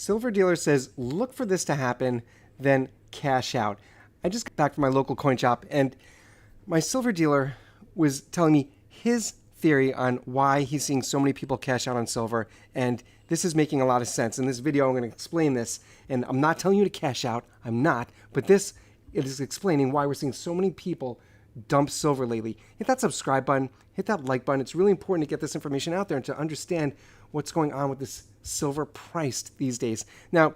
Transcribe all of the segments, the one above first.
silver dealer says, look for this to happen, then cash out. I just got back from my local coin shop, and my silver dealer was telling me his theory on why he's seeing so many people cash out on silver, and this is making a lot of sense. In this video, I'm going to explain this, and I'm not telling you to cash out. I'm not, but it is explaining why we're seeing so many people dump silver lately. Hit that subscribe button, hit that like button. It's really important to get this information out there and to understand what's going on with this silver price these days. Now,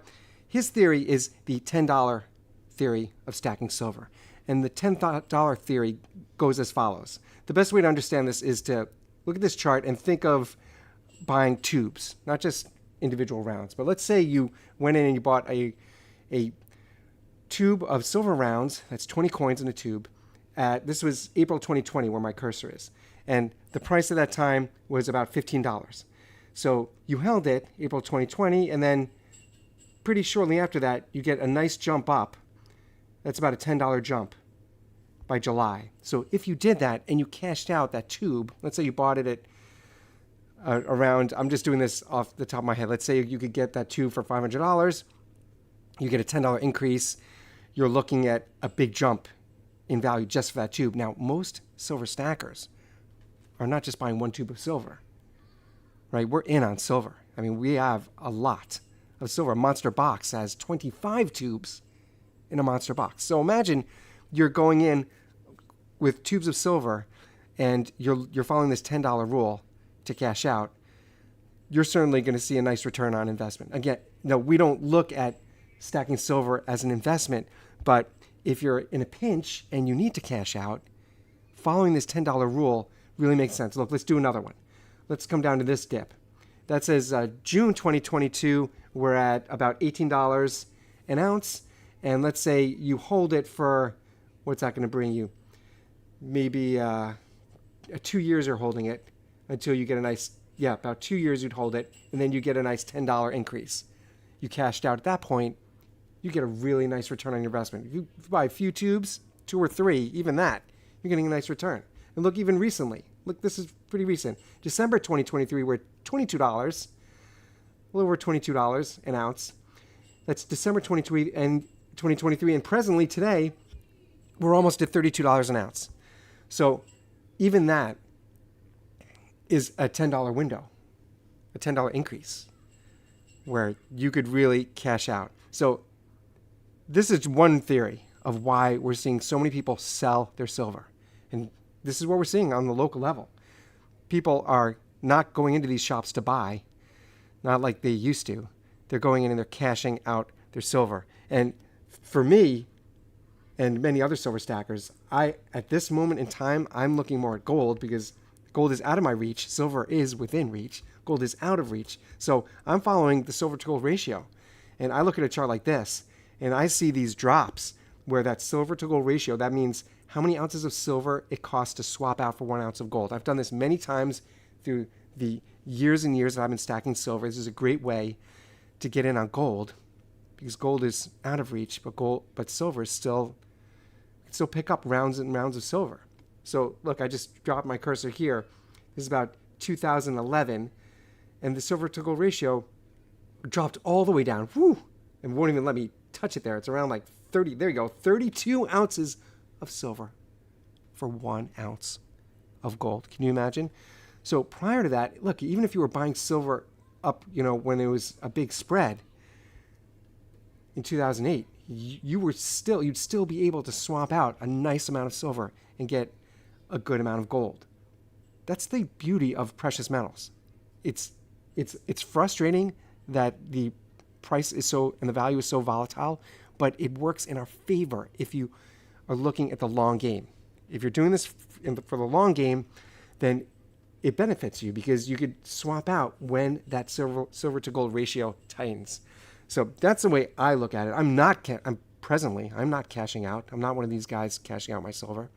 his theory is the $10 theory of stacking silver. And the $10 theory goes as follows. The best way to understand this is to look at this chart and think of buying tubes, not just individual rounds. But let's say you went in and you bought a tube of silver rounds, that's 20 coins in a tube. This was April 2020 where my cursor is. And the price at that time was about $15. So you held it April 2020, and then pretty shortly after that, you get a nice jump up. That's about a $10 jump by July. So if you did that and you cashed out that tube, let's say you bought it at around, I'm just doing this off the top of my head. Let's say you could get that tube for $500. You get a $10 increase. You're looking at a big jump in value just for that tube. Now, most silver stackers are not just buying one tube of silver, right? We're in on silver. I mean, we have a lot of silver. A monster box has 25 tubes in a monster box. So imagine you're going in with tubes of silver and you're following this $10 rule to cash out. You're certainly going to see a nice return on investment. Again, no, we don't look at stacking silver as an investment, but if you're in a pinch and you need to cash out, following this $10 rule really makes sense. Look, let's do another one. Let's come down to this dip. That says June 2022, we're at about $18 an ounce. And let's say you hold it for, what's that going to bring you? Maybe 2 years you're holding it until you get a nice, about 2 years you'd hold it. And then you get a nice $10 increase. You cashed out at that point, you get a really nice return on your investment. If you buy a few tubes, 2 or 3, even that, you're getting a nice return. And look, even recently, look, this is pretty recent. December 2023, we're at $22, a little over $22 an ounce. That's December 2023, and presently today, we're almost at $32 an ounce. So even that is a $10 window, a $10 increase, where you could really cash out. So this is one theory of why we're seeing so many people sell their silver. And this is what we're seeing on the local level. People are not going into these shops to buy, not like they used to. They're going in and they're cashing out their silver. And for me and many other silver stackers, at this moment in time, I'm looking more at gold because gold is out of my reach. Silver is within reach. Gold is out of reach. So I'm following the silver to gold ratio. And I look at a chart like this, and I see these drops where that silver to gold ratio, that means how many ounces of silver it costs to swap out for 1 ounce of gold. I've done this many times through the years and years that I've been stacking silver. This is a great way to get in on gold because gold is out of reach, but silver is still pick up rounds and rounds of silver. So look, I just dropped my cursor here. This is about 2011, and the silver to gold ratio dropped all the way down. Whew, and won't even let me touch it there. It's around like 30. There you go, 32 ounces of silver for 1 ounce of gold. Can you imagine? So prior to that, look, even if you were buying silver up, when it was a big spread in 2008, you'd still be able to swap out a nice amount of silver and get a good amount of gold. That's the beauty of precious metals. It's frustrating that the price is so and the value is so volatile, but it works in our favor if you are looking at the long game. If you're doing this for the long game, then it benefits you because you could swap out when that silver to gold ratio tightens. So that's the way I look at it. I'm not cashing out. I'm not one of these guys cashing out my silver.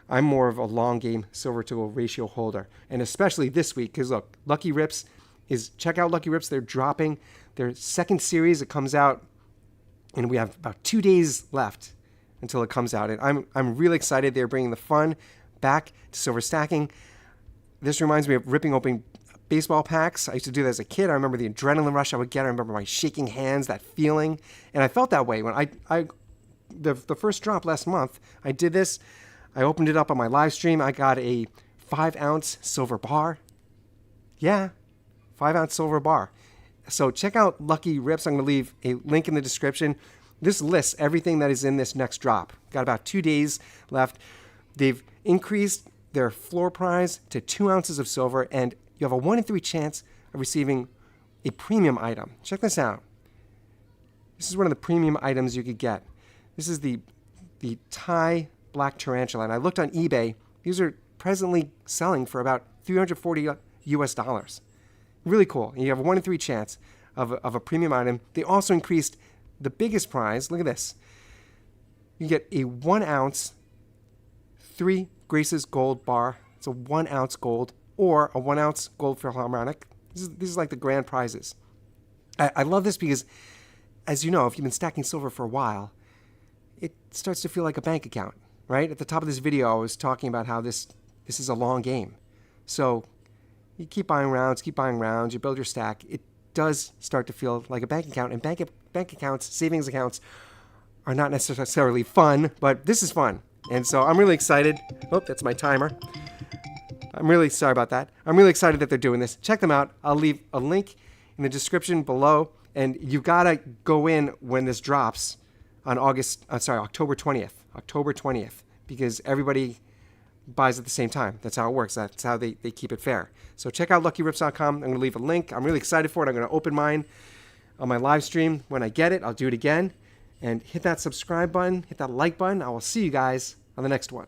I'm more of a long game silver to gold ratio holder. And especially this week, because look, LuckyRips check out LuckyRips. They're dropping their second series. It comes out, and we have about 2 days left until it comes out. And I'm really excited. They're bringing the fun back to silver stacking. This reminds me of ripping open baseball packs. I used to do that as a kid. I remember the adrenaline rush I would get. I remember my shaking hands, that feeling. And I felt that way when the first drop last month, I did this. I opened it up on my live stream. I got a 5-ounce silver bar. Yeah, 5-ounce silver bar. So check out LuckyRips. I'm going to leave a link in the description. This lists everything that is in this next drop. Got about 2 days left. They've increased their floor prize to 2 ounces of silver, and you have a 1 in 3 chance of receiving a premium item. Check this out. This is one of the premium items you could get. This is the Thai black tarantula, and I looked on eBay. These are presently selling for about $340 US. Really cool. And you have a 1 in 3 chance of a premium item. They also increased the biggest prize. Look at this. You get a 1 ounce 3 Graces gold bar. It's a 1 ounce gold, or a 1 ounce gold Philharmonic. These is like the grand prizes. I love this because, as you know, if you've been stacking silver for a while, it starts to feel like a bank account, right? At the top of this video, I was talking about how this is a long game. So you keep buying rounds, you build your stack. It does start to feel like a bank account, and bank accounts, savings accounts, are not necessarily fun, but this is fun. And so I'm really excited. Oh, that's my timer. I'm really sorry about that. I'm really excited that they're doing this. Check them out. I'll leave a link in the description below. And you got to go in when this drops on October 20th. October 20th. Because everybody buys at the same time. That's how it works. That's how they keep it fair. So check out LuckyRips.com. I'm going to leave a link. I'm really excited for it. I'm going to open mine on my live stream. When I get it, I'll do it again. And hit that subscribe button, hit that like button. I will see you guys on the next one.